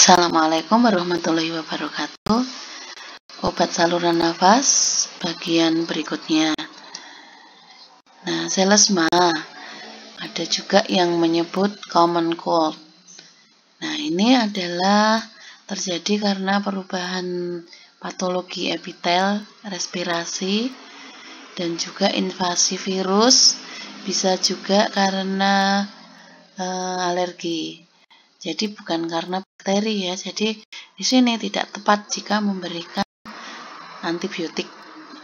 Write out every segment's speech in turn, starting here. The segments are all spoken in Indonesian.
Assalamualaikum warahmatullahi wabarakatuh. Obat saluran nafas bagian berikutnya. Nah, selesma ada juga yang menyebut common cold. Nah, ini adalah terjadi karena perubahan patologi epitel, respirasi, dan juga invasi virus. Bisa juga karena alergi. Jadi bukan karena bakteri ya. Jadi di sini tidak tepat jika memberikan antibiotik.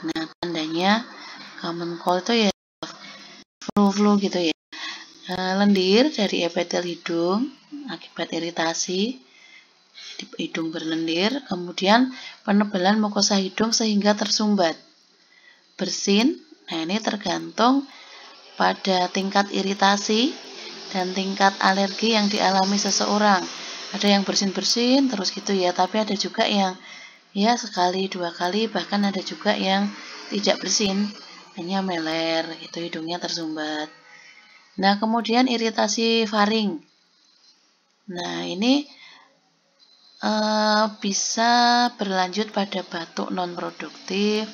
Nah, tandanya common cold itu ya flu gitu ya. Lendir dari epitel hidung akibat iritasi, hidung berlendir, kemudian penebalan mukosa hidung sehingga tersumbat. Bersin, nah ini tergantung pada tingkat iritasi dan tingkat alergi yang dialami seseorang. Ada yang bersin-bersin terus gitu ya, tapi ada juga yang ya sekali, dua kali, bahkan ada juga yang tidak bersin, hanya meler gitu, hidungnya tersumbat. Nah, kemudian iritasi faring. Nah, ini bisa berlanjut pada batuk non-produktif,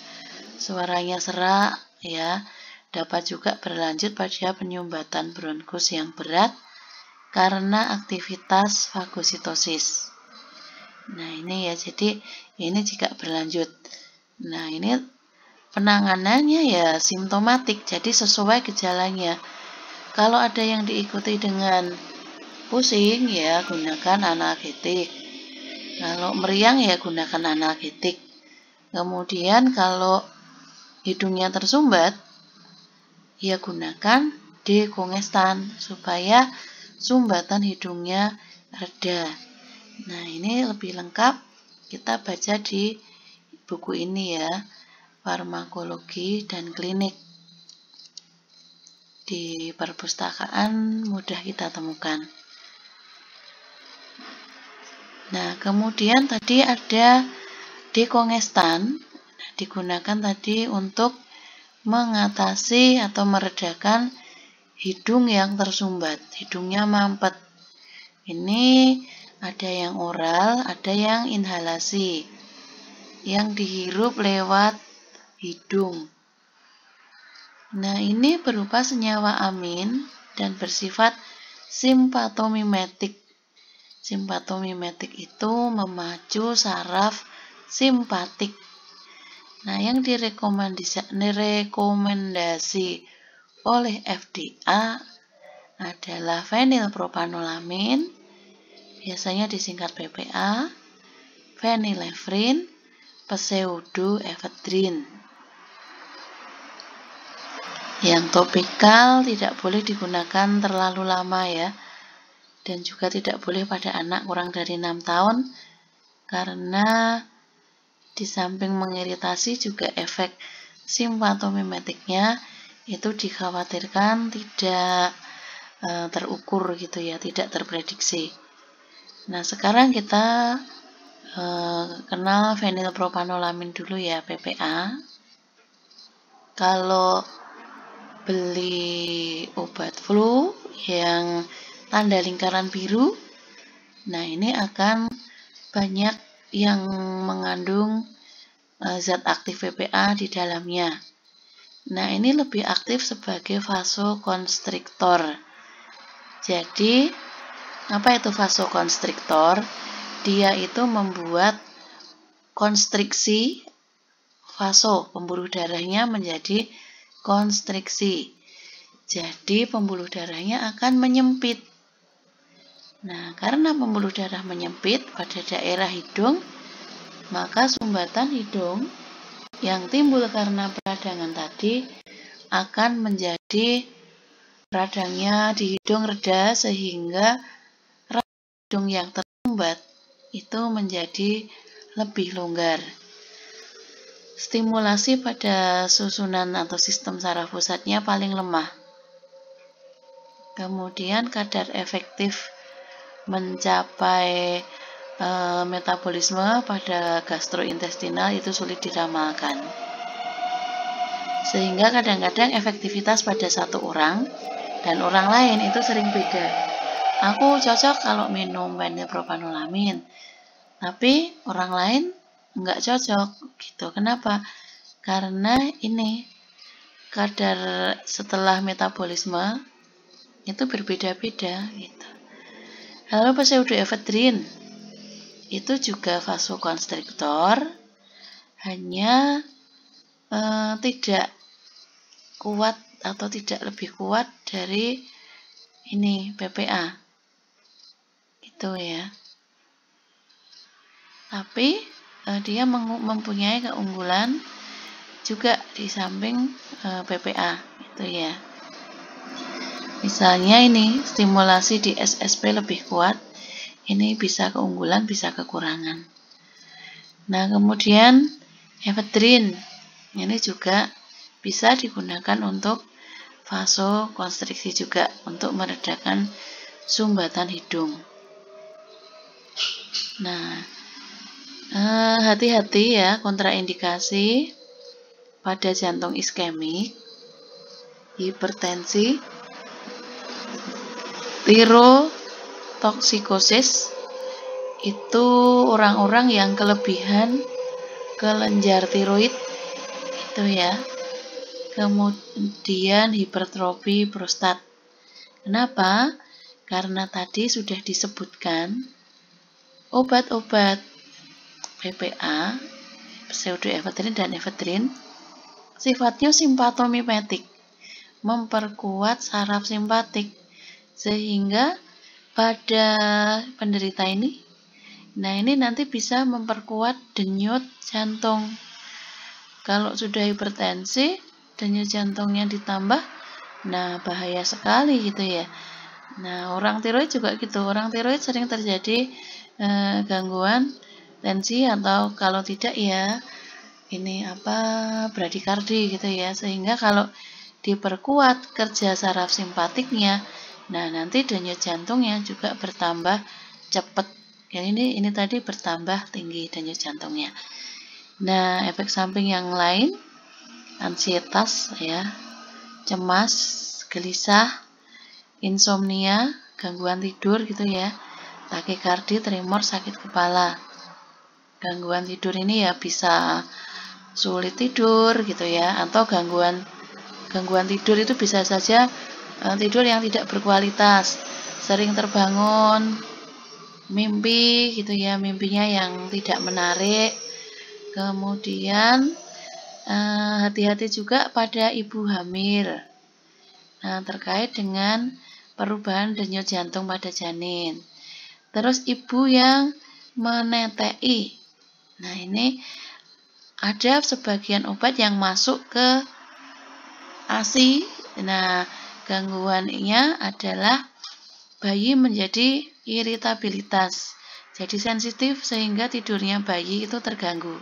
suaranya serak ya. Dapat juga berlanjut pada penyumbatan bronkus yang berat karena aktivitas fagositosis. Nah, ini ya, jadi ini jika berlanjut. Nah, ini penanganannya ya simptomatik, jadi sesuai gejalanya. Kalau ada yang diikuti dengan pusing ya gunakan analgetik. Kalau meriang ya gunakan analgetik. Kemudian kalau hidungnya tersumbat ya gunakan dekongestan supaya sumbatan hidungnya reda. Nah, ini lebih lengkap kita baca di buku ini ya, Farmakologi dan Klinik. Di perpustakaan mudah kita temukan. Nah, kemudian tadi ada dekongestan, digunakan tadi untuk mengatasi atau meredakan hidung yang tersumbat, hidungnya mampet. Ini ada yang oral, ada yang inhalasi, yang dihirup lewat hidung. Nah, ini berupa senyawa amin dan bersifat simpatomimetik. Simpatomimetik itu memacu saraf simpatik. Nah, yang direkomendasi oleh FDA adalah fenilpropanolamin, biasanya disingkat PPA, phenylephrine, pseudoephedrine. Yang topikal tidak boleh digunakan terlalu lama ya, dan juga tidak boleh pada anak kurang dari 6 tahun karena di samping mengiritasi juga efek simpatomimetiknya itu dikhawatirkan tidak terukur gitu ya, tidak terprediksi. Nah, sekarang kita kenal fenilpropanolamin dulu ya, PPA. Kalau beli obat flu yang tanda lingkaran biru, nah ini akan banyak yang mengandung zat aktif PPA di dalamnya. Nah, ini lebih aktif sebagai vasokonstriktor. Jadi, apa itu vasokonstriktor? Dia itu membuat konstriksi vaso, pembuluh darahnya menjadi konstriksi. Jadi, pembuluh darahnya akan menyempit. Nah, karena pembuluh darah menyempit pada daerah hidung, maka sumbatan hidung yang timbul karena peradangan tadi akan menjadi radangnya di hidung reda sehingga radang hidung yang tersumbat itu menjadi lebih longgar. Stimulasi pada susunan atau sistem saraf pusatnya paling lemah. Kemudian kadar efektif mencapai metabolisme pada gastrointestinal itu sulit diramalkan. Sehingga kadang-kadang efektivitas pada satu orang dan orang lain itu sering beda. aku cocok kalau minum fenilpropanolamin, tapi orang lain nggak cocok gitu. Kenapa? Karena ini kadar setelah metabolisme itu berbeda-beda gitu. Lalu pseudoephedrine itu juga vasokonstriktor, hanya tidak kuat atau tidak lebih kuat dari ini PPA gitu ya. Tapi dia mempunyai keunggulan juga di samping PPA gitu ya. Misalnya ini stimulasi di SSP lebih kuat, ini bisa keunggulan bisa kekurangan. Nah, kemudian ephedrine ini juga bisa digunakan untuk vasokonstriksi juga, untuk meredakan sumbatan hidung. Nah, hati-hati ya, kontraindikasi pada jantung iskemik, hipertensi, tirotoksikosis, itu orang-orang yang kelebihan kelenjar tiroid itu ya. Kemudian hipertrofi prostat. Kenapa? Karena tadi sudah disebutkan obat-obat PPA, pseudoephedrine dan ephedrine sifatnya simpatomimetik, memperkuat saraf simpatik, sehingga pada penderita ini, nah ini nanti bisa memperkuat denyut jantung. Kalau sudah hipertensi, denyut jantungnya ditambah, nah bahaya sekali gitu ya. Nah, orang tiroid juga gitu. Orang tiroid sering terjadi gangguan tensi, atau kalau tidak ya ini bradikardi gitu ya. Sehingga kalau diperkuat kerja saraf simpatiknya, nah nanti denyut jantungnya juga bertambah cepat. Ini tadi bertambah tinggi denyut jantungnya. Nah, efek samping yang lain, ansietas ya, cemas, gelisah, insomnia, gangguan tidur gitu ya, takikardi, tremor, sakit kepala. Gangguan tidur ini ya bisa sulit tidur gitu ya, atau gangguan tidur itu bisa saja tidur yang tidak berkualitas, sering terbangun, mimpi gitu ya, mimpinya yang tidak menarik. Kemudian hati-hati juga pada ibu hamil. Nah, terkait dengan perubahan denyut jantung pada janin. Terus ibu yang menetei. Nah, ini ada sebagian obat yang masuk ke ASI. Nah, gangguannya adalah bayi menjadi iritabilitas. Jadi sensitif sehingga tidurnya bayi itu terganggu.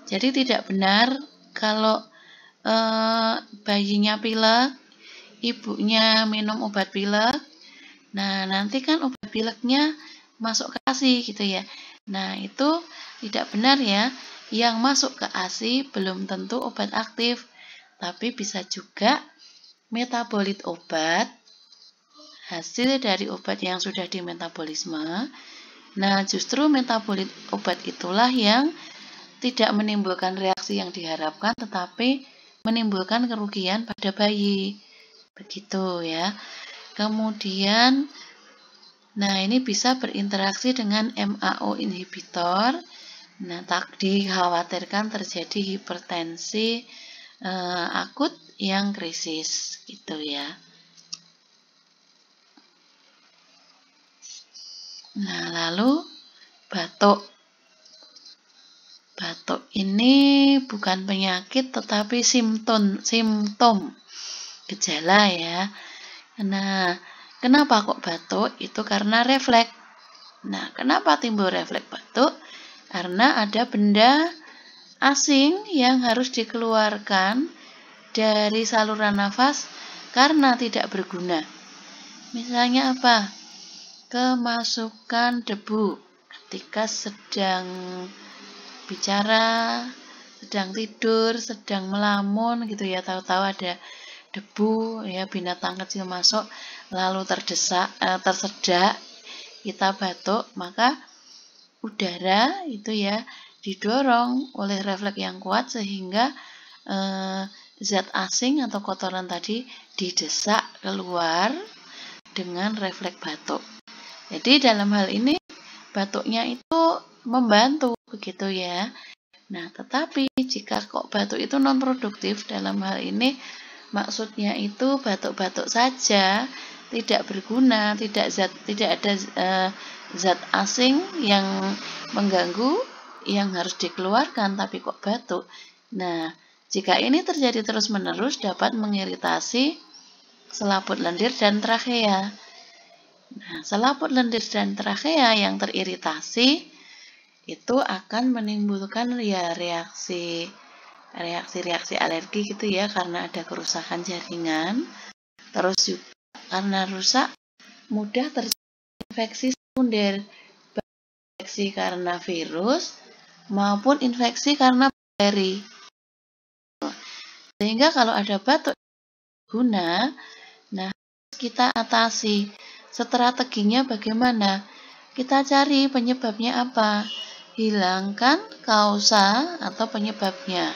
Jadi tidak benar kalau bayinya pilek, ibunya minum obat pilek. Nah, nanti kan obat pileknya masuk ke ASI gitu ya. Nah, itu tidak benar ya. Yang masuk ke ASI belum tentu obat aktif, tapi bisa juga metabolit obat, hasil dari obat yang sudah dimetabolisme. Nah, justru metabolit obat itulah yang tidak menimbulkan reaksi yang diharapkan, tetapi menimbulkan kerugian pada bayi. Begitu ya. Kemudian, nah ini bisa berinteraksi dengan MAO inhibitor. Nah, tak dikhawatirkan terjadi hipertensi akut yang krisis, gitu ya. Nah, lalu batuk. Batuk ini bukan penyakit tetapi simptom gejala ya. Nah, kenapa kok batuk? Itu karena refleks. Nah, kenapa timbul refleks batuk? Karena ada benda asing yang harus dikeluarkan dari saluran nafas karena tidak berguna. Misalnya apa? Kemasukan debu ketika sedang bicara, sedang tidur, sedang melamun gitu ya, tahu-tahu ada debu ya, binatang kecil masuk, lalu tersedak, kita batuk, maka udara itu ya didorong oleh refleks yang kuat sehingga zat asing atau kotoran tadi didesak keluar dengan refleks batuk. Jadi dalam hal ini batuknya itu membantu begitu ya. Nah, tetapi jika kok batuk itu non produktif, dalam hal ini maksudnya itu batuk-batuk saja, tidak berguna, tidak ada zat asing yang mengganggu yang harus dikeluarkan, tapi kok batuk. Nah, jika ini terjadi terus-menerus dapat mengiritasi selaput lendir dan trakea. Nah, selaput lendir dan trakea yang teriritasi itu akan menimbulkan ya reaksi alergi gitu ya, karena ada kerusakan jaringan. Terus juga karena rusak mudah terjadi infeksi sekunder, infeksi karena virus maupun infeksi karena bakteri. Sehingga kalau ada batuk guna, nah kita atasi. Strateginya bagaimana? Kita cari penyebabnya apa? Hilangkan kausa atau penyebabnya.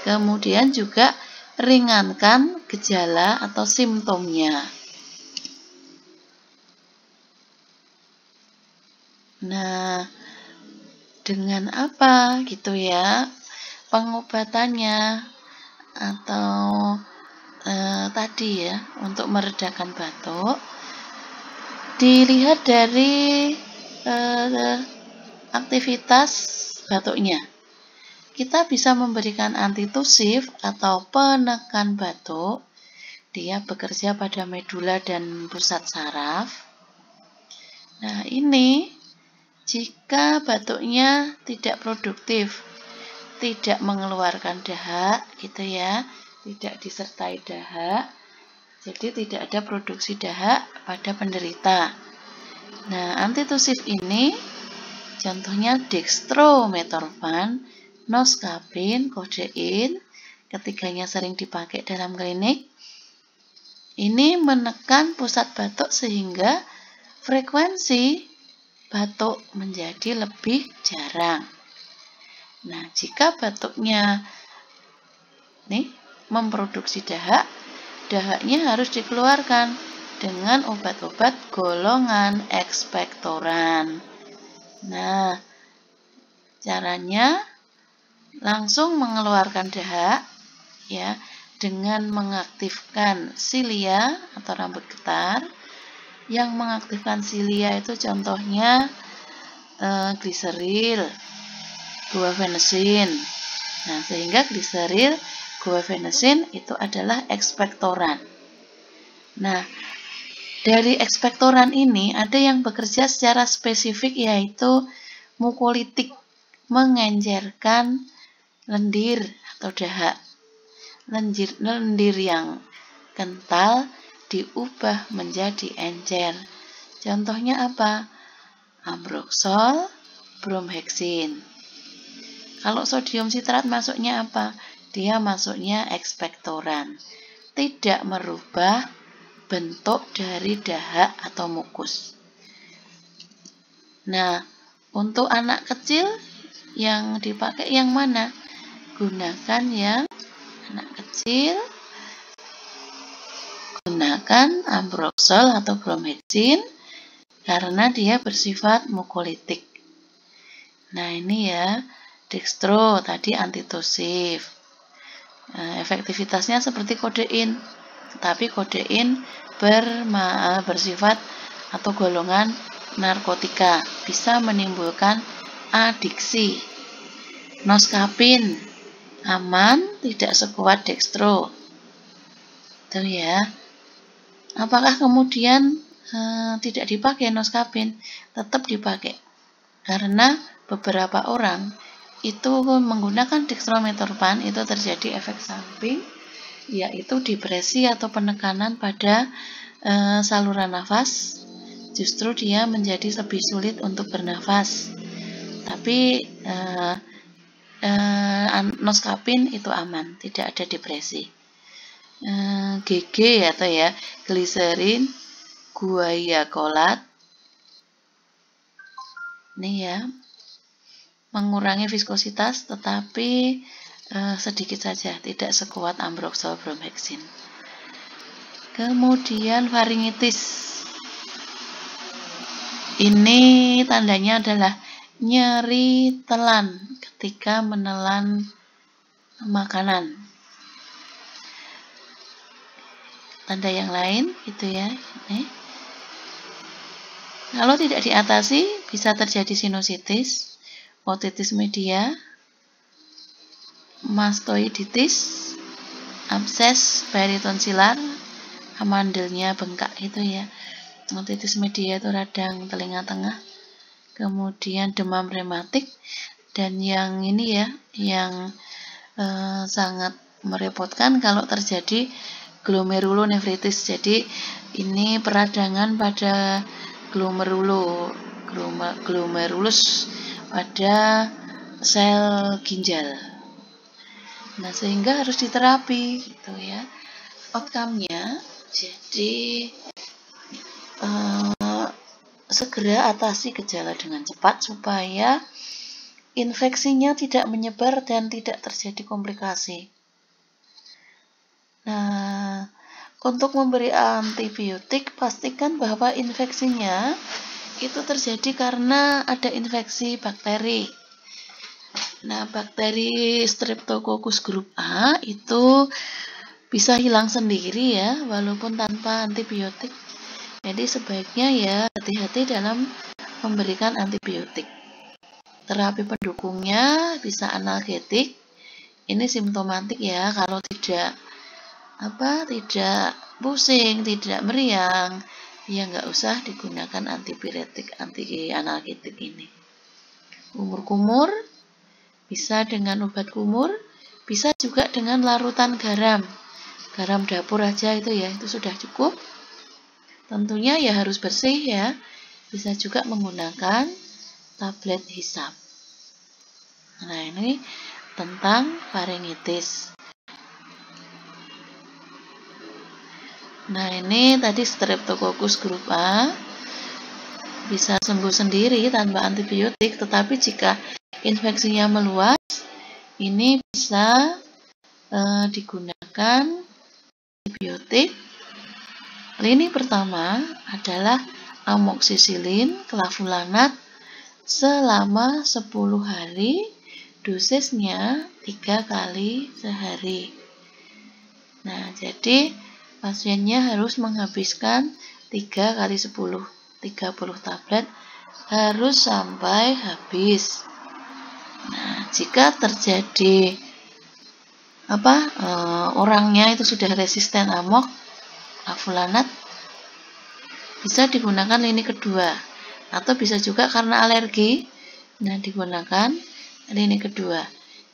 Kemudian juga ringankan gejala atau simptomnya. Nah, dengan apa gitu ya pengobatannya atau tadi ya untuk meredakan batuk, dilihat dari aktivitas batuknya. Kita bisa memberikan antitusif atau penekan batuk. Dia bekerja pada medula dan pusat saraf. Nah, ini jika batuknya tidak produktif, tidak mengeluarkan dahak gitu ya, tidak disertai dahak, jadi tidak ada produksi dahak pada penderita. Nah, antitusif ini contohnya dextrometorphan, noscapin, codein, ketiganya sering dipakai dalam klinik. Ini menekan pusat batuk sehingga frekuensi batuk menjadi lebih jarang. Nah, jika batuknya memproduksi dahak, dahaknya harus dikeluarkan dengan obat-obat golongan ekspektoran. Nah, caranya langsung mengeluarkan dahak ya dengan mengaktifkan silia atau rambut getar. Yang mengaktifkan silia itu contohnya gliseril, guaifenesin. Nah, sehingga gliseril, guaifenesin itu adalah ekspektoran. Nah, dari ekspektoran ini ada yang bekerja secara spesifik yaitu mukolitik, mengencerkan lendir atau dahak. Lendir yang kental diubah menjadi encer. Contohnya apa? Ambroxol, bromhexin. Kalau sodium sitrat masuknya apa? Dia masuknya ekspektoran. Tidak merubah bentuk dari dahak atau mukus. Nah, untuk anak kecil yang dipakai yang mana? Gunakan yang anak kecil, gunakan ambroxol atau bromhexin karena dia bersifat mukolitik. Nah, ini ya, dextro tadi antitusif. Efektivitasnya seperti kodein, tetapi kodein bersifat atau golongan narkotika, bisa menimbulkan adiksi. Noscapin aman, tidak sekuat dextro. Itu ya. Apakah kemudian tidak dipakai noscapin? Tetap dipakai. Karena beberapa orang itu menggunakan dextrometorphan itu terjadi efek samping, yaitu depresi atau penekanan pada saluran nafas. Justru dia menjadi lebih sulit untuk bernafas. Tapi noscapin itu aman, tidak ada depresi. GG atau ya, gliserin guaiacolat. Ini ya, mengurangi viskositas tetapi sedikit saja, tidak sekuat ambroxol bromhexin. Kemudian faringitis. Ini tandanya adalah nyeri telan ketika menelan makanan. Tanda yang lain gitu ya. Ini. Kalau tidak diatasi bisa terjadi sinusitis, otitis media, mastoiditis, abses peritonsilar, amandelnya bengkak itu ya. Otitis media itu radang telinga tengah, kemudian demam rematik, dan yang ini ya, yang sangat merepotkan kalau terjadi glomerulonefritis. Jadi ini peradangan pada glomerulus pada sel ginjal. Nah, sehingga harus diterapi gitu ya. Outcome-nya jadi segera atasi gejala dengan cepat supaya infeksinya tidak menyebar dan tidak terjadi komplikasi. Nah, untuk memberi antibiotik pastikan bahwa infeksinya itu terjadi karena ada infeksi bakteri. Nah, bakteri Streptococcus grup A itu bisa hilang sendiri ya, walaupun tanpa antibiotik. Jadi sebaiknya ya hati-hati dalam memberikan antibiotik. Terapi pendukungnya bisa analgetik. Ini simptomatik ya, kalau tidak pusing, tidak meriang, ya nggak usah digunakan antipiretik, anti-analgetik ini. Kumur-kumur bisa dengan obat kumur, bisa juga dengan larutan garam dapur aja itu ya, itu sudah cukup. Tentunya ya harus bersih ya. Bisa juga menggunakan tablet hisap. Nah, ini tentang faringitis. Nah, ini tadi Streptococcus grup A bisa sembuh sendiri tanpa antibiotik, tetapi jika infeksinya meluas, ini bisa digunakan antibiotik. Lini pertama adalah amoksisilin clavulanat selama 10 hari, dosisnya 3 kali sehari. Nah, jadi pasiennya harus menghabiskan 3 kali 10, 30 tablet harus sampai habis. Nah, jika terjadi orangnya itu sudah resisten amok clavulanat, bisa digunakan lini kedua, atau bisa juga karena alergi, nah digunakan lini kedua.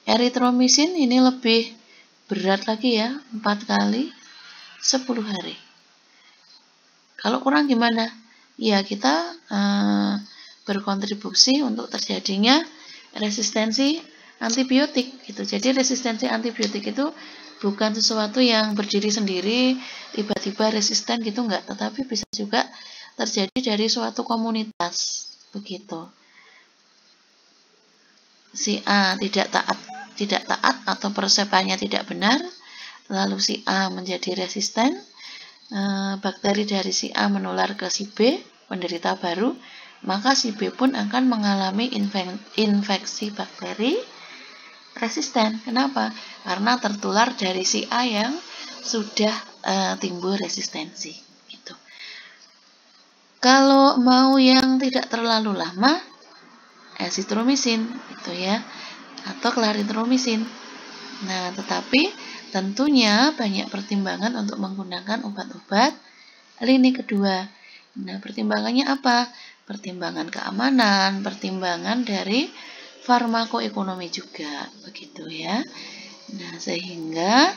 Eritromisin ini lebih berat lagi ya, 4 kali 10 hari. Kalau kurang gimana? Ya kita berkontribusi untuk terjadinya resistensi antibiotik gitu. Jadi resistensi antibiotik itu bukan sesuatu yang berdiri sendiri, tiba-tiba resisten gitu enggak, tetapi bisa juga terjadi dari suatu komunitas begitu. Si A tidak taat atau persepannya tidak benar, lalu si A menjadi resisten, bakteri dari si A menular ke si B, penderita baru, maka si B pun akan mengalami infeksi bakteri resisten. Kenapa? Karena tertular dari si A yang sudah timbul resistensi. Gitu. Kalau mau yang tidak terlalu lama, azitromisin, gitu ya, atau claritromisin. Nah, tetapi tentunya banyak pertimbangan untuk menggunakan obat-obat lini kedua. Nah, pertimbangannya apa? Pertimbangan keamanan, pertimbangan dari farmakoekonomi juga, begitu ya. Nah, sehingga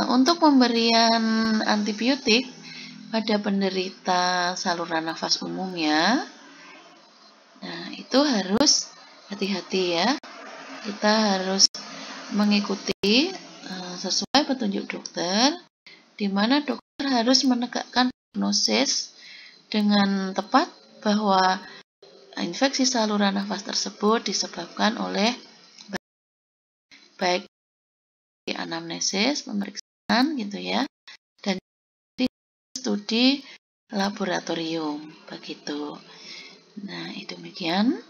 untuk pemberian antibiotik pada penderita saluran nafas umumnya, nah itu harus hati-hati ya. Kita harus mengikuti sesuai petunjuk dokter, di mana dokter harus menegakkan diagnosis dengan tepat bahwa infeksi saluran nafas tersebut disebabkan oleh baik di anamnesis, pemeriksaan gitu ya, dan di studi laboratorium begitu. Nah, demikian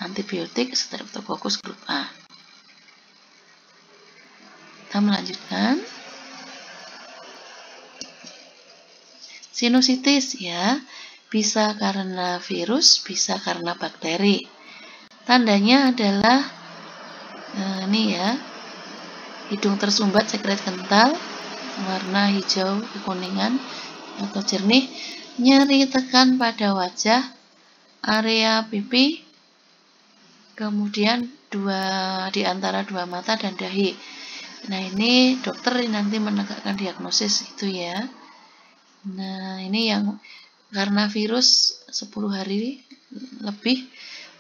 antibiotik Streptococcus grup A. Kita melanjutkan. Sinusitis ya, bisa karena virus, bisa karena bakteri. Tandanya adalah ini ya, hidung tersumbat sekret kental, warna hijau kekuningan atau jernih, nyeri tekan pada wajah, area pipi, kemudian di antara dua mata dan dahi. Nah, ini dokter nanti menegakkan diagnosis itu ya. Nah, ini yang karena virus 10 hari lebih,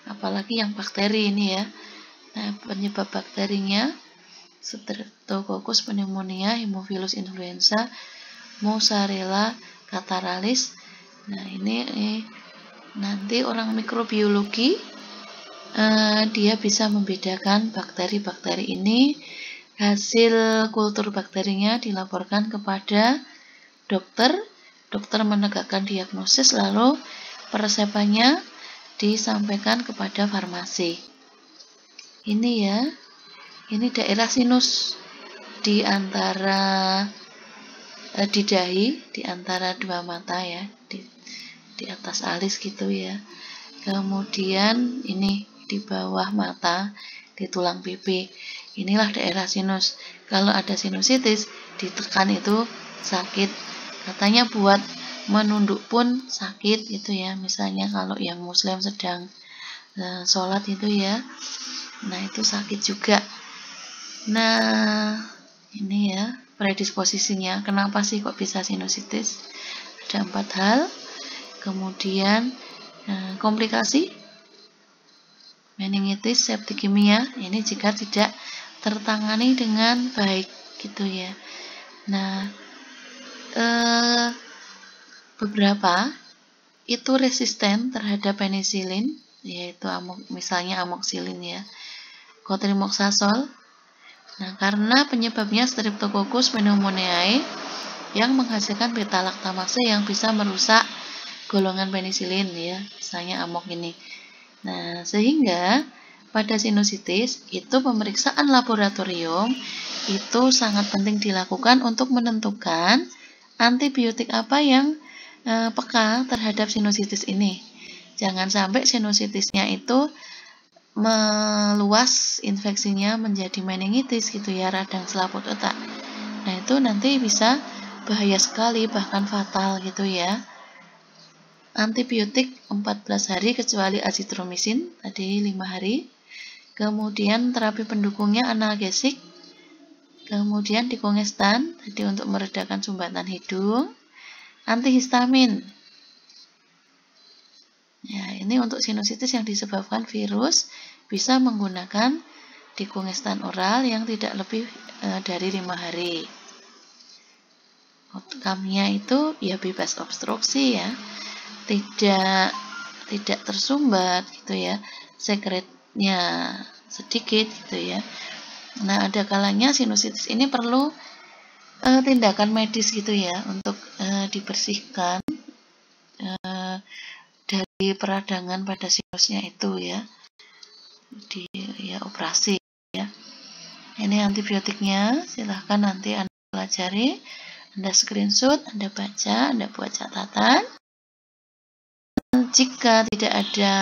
apalagi yang bakteri ini ya. Nah, penyebab bakterinya Streptococcus pneumonia, Haemophilus influenza, Mozzarella catarrhalis. Nah, ini nanti orang mikrobiologi dia bisa membedakan bakteri-bakteri ini. Hasil kultur bakterinya dilaporkan kepada dokter menegakkan diagnosis, lalu peresepannya disampaikan kepada farmasi. Ini ya, ini daerah sinus di antara di dahi, di antara dua mata ya, di atas alis gitu ya. Kemudian ini di bawah mata, di tulang pipi. Inilah daerah sinus. Kalau ada sinusitis, ditekan itu sakit. Katanya buat menunduk pun sakit gitu ya. Misalnya kalau yang muslim sedang sholat itu ya, nah itu sakit juga. Nah, ini ya predisposisinya. Kenapa sih kok bisa sinusitis? Ada 4 hal. Kemudian komplikasi meningitis, septikemia, ini jika tidak tertangani dengan baik gitu ya. Nah, beberapa itu resisten terhadap penisilin, yaitu misalnya amoxicillin ya, cotrimoxazole. Nah, karena penyebabnya Streptococcus pneumoniae yang menghasilkan beta-laktamase yang bisa merusak golongan penisilin ya, misalnya amok ini. Nah, sehingga pada sinusitis itu pemeriksaan laboratorium itu sangat penting dilakukan untuk menentukan antibiotik apa yang peka terhadap sinusitis ini. Jangan sampai sinusitisnya itu meluas infeksinya menjadi meningitis gitu ya, radang selaput otak. Nah, itu nanti bisa bahaya sekali, bahkan fatal gitu ya. Antibiotik 14 hari kecuali azitromisin, tadi 5 hari. Kemudian terapi pendukungnya analgesik. Kemudian dikongestan, tadi untuk meredakan sumbatan hidung. Antihistamin. Ya, ini untuk sinusitis yang disebabkan virus bisa menggunakan dikongestan oral yang tidak lebih dari 5 hari. Outcome-nya itu ya bebas obstruksi ya. Tidak tersumbat gitu ya. Sekretnya sedikit gitu ya. Nah, ada kalanya sinusitis ini perlu tindakan medis gitu ya untuk dibersihkan dari peradangan pada sinusnya itu ya. Operasi ya. Ini antibiotiknya, silahkan nanti Anda pelajari, Anda screenshot, Anda baca, Anda buat catatan. Jika tidak ada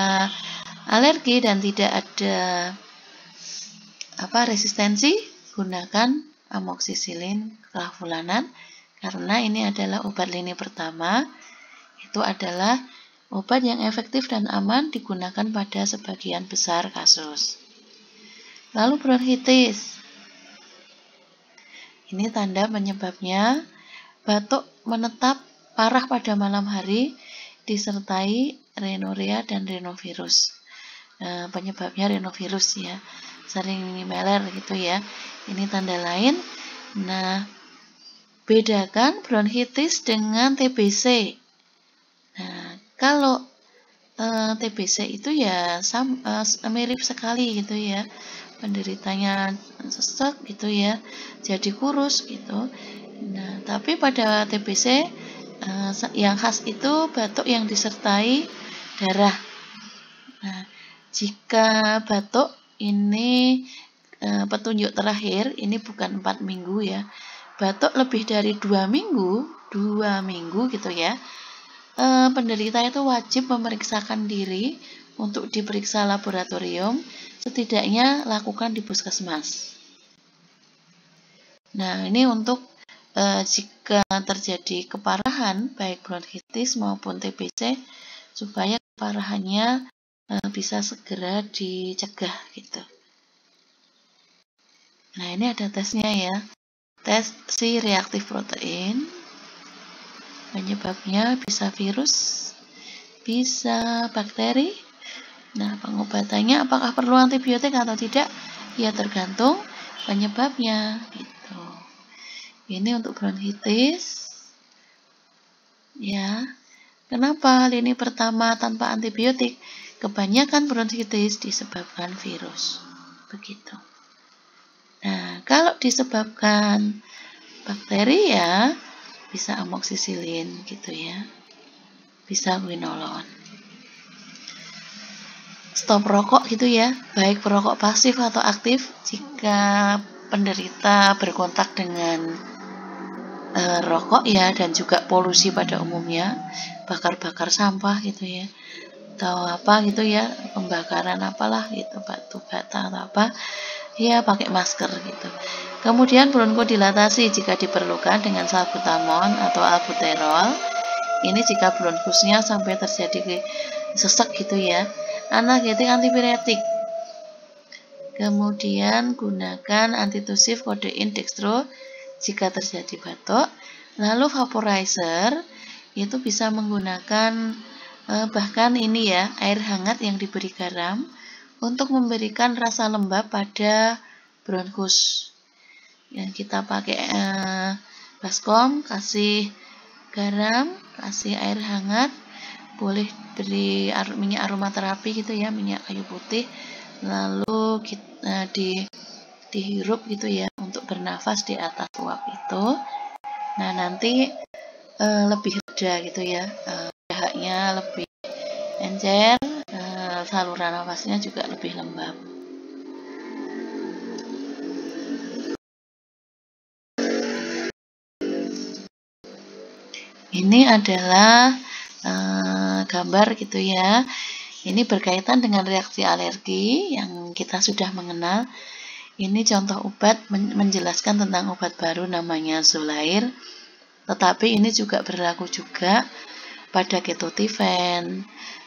alergi dan tidak ada resistensi, gunakan amoxicillin clavulanan karena ini adalah obat lini pertama. Itu adalah obat yang efektif dan aman digunakan pada sebagian besar kasus. Lalu bronkitis. Ini tanda penyebabnya batuk menetap parah pada malam hari disertai rhinorrhea dan rhinovirus. penyebabnya rhinovirus ya, sering meler gitu ya. Ini tanda lain. Nah, bedakan bronkitis dengan TBC. Nah, kalau TBC itu ya mirip sekali gitu ya, penderitanya sesek gitu ya, jadi kurus gitu. Nah, tapi pada TBC yang khas itu batuk yang disertai darah. Nah, jika batuk ini petunjuk terakhir, ini bukan 4 minggu ya, batuk lebih dari 2 minggu gitu ya, penderita itu wajib memeriksakan diri untuk diperiksa laboratorium, setidaknya lakukan di puskesmas. Nah, ini untuk jika terjadi keparahan baik bronkitis maupun TBC, supaya keparahannya bisa segera dicegah gitu. Nah, ini ada tesnya ya, tes C-reaktif protein. Penyebabnya bisa virus, bisa bakteri. Nah, pengobatannya apakah perlu antibiotik atau tidak? Ya tergantung penyebabnya gitu. Ini untuk bronkitis. Ya. Kenapa lini pertama tanpa antibiotik? Kebanyakan bronkitis disebabkan virus. Begitu. Nah, kalau disebabkan bakteri ya bisa amoksisilin gitu ya. Bisa quinolone. Stop rokok gitu ya, baik perokok pasif atau aktif. Jika penderita berkontak dengan rokok ya, dan juga polusi pada umumnya, bakar-bakar sampah gitu ya, atau apa gitu ya, pembakaran apalah gitu, batu bata atau apa ya, pakai masker gitu. Kemudian bronkodilatasi jika diperlukan dengan salbutamol atau albuterol. Ini jika bronkusnya sampai terjadi sesek gitu ya. Analgetik antipiretik. Kemudian gunakan antitusif kodein dextro jika terjadi batuk. Lalu vaporizer itu bisa menggunakan bahkan ini ya, air hangat yang diberi garam untuk memberikan rasa lembab pada bronkus. Yang kita pakai baskom, kasih garam, kasih air hangat, boleh beri minyak aromaterapi gitu ya, minyak kayu putih, lalu kita dihirup gitu ya untuk bernafas di atas uap itu. Nah, nanti lebih reda gitu ya, dahaknya lebih encer, saluran nafasnya juga lebih lembab. Ini adalah gambar gitu ya. Ini berkaitan dengan reaksi alergi yang kita sudah mengenal. Ini contoh obat, menjelaskan tentang obat baru namanya Xolair. Tetapi ini juga berlaku juga pada ketotifen.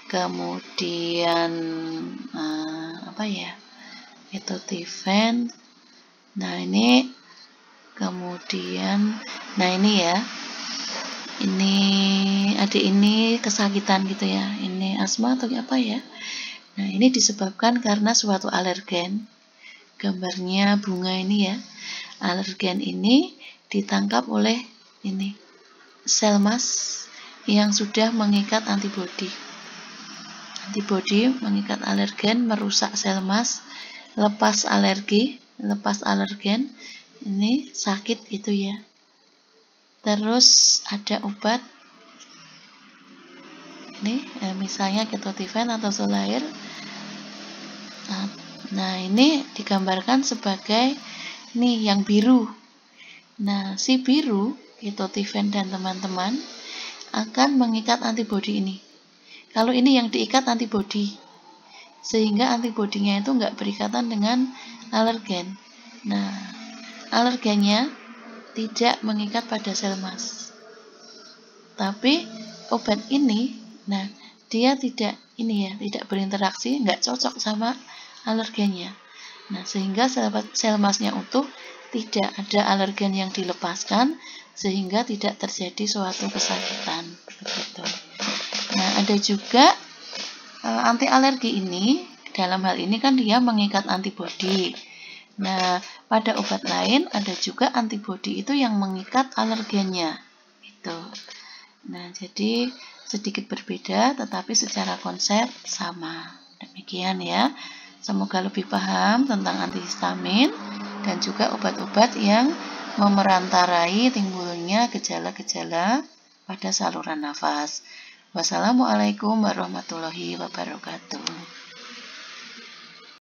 Kemudian ketotifen. Nah, ini kemudian ini ya. Ini kesakitan gitu ya, ini asma atau apa ya. Nah, ini disebabkan karena suatu alergen. Gambarnya bunga ini ya, alergen ini ditangkap oleh ini sel mas yang sudah mengikat antibodi mengikat alergen, merusak sel mas, lepas alergen, ini sakit gitu ya. Terus ada obat ini misalnya ketotifen atau Xolair. Nah, ini digambarkan sebagai ini yang biru. Nah, si biru, ketotifen dan teman-teman akan mengikat antibodi ini. Kalau ini yang diikat antibodi, sehingga antibodinya itu nggak berikatan dengan alergen. Nah, alergennya tidak mengikat pada sel mas. Tapi obat ini, nah dia tidak berinteraksi, nggak cocok sama alergennya. Nah, sehingga sel masnya utuh, tidak ada alergen yang dilepaskan, sehingga tidak terjadi suatu kesakitan. Begitu. Nah, ada juga anti alergi ini dalam hal ini kan dia mengikat antibodi. Nah, pada obat lain ada juga antibodi itu yang mengikat alergennya. Gitu. Nah, jadi sedikit berbeda tetapi secara konsep sama. Demikian ya. Semoga lebih paham tentang antihistamin dan juga obat-obat yang memerantarai timbulnya gejala-gejala pada saluran nafas. Wassalamualaikum warahmatullahi wabarakatuh.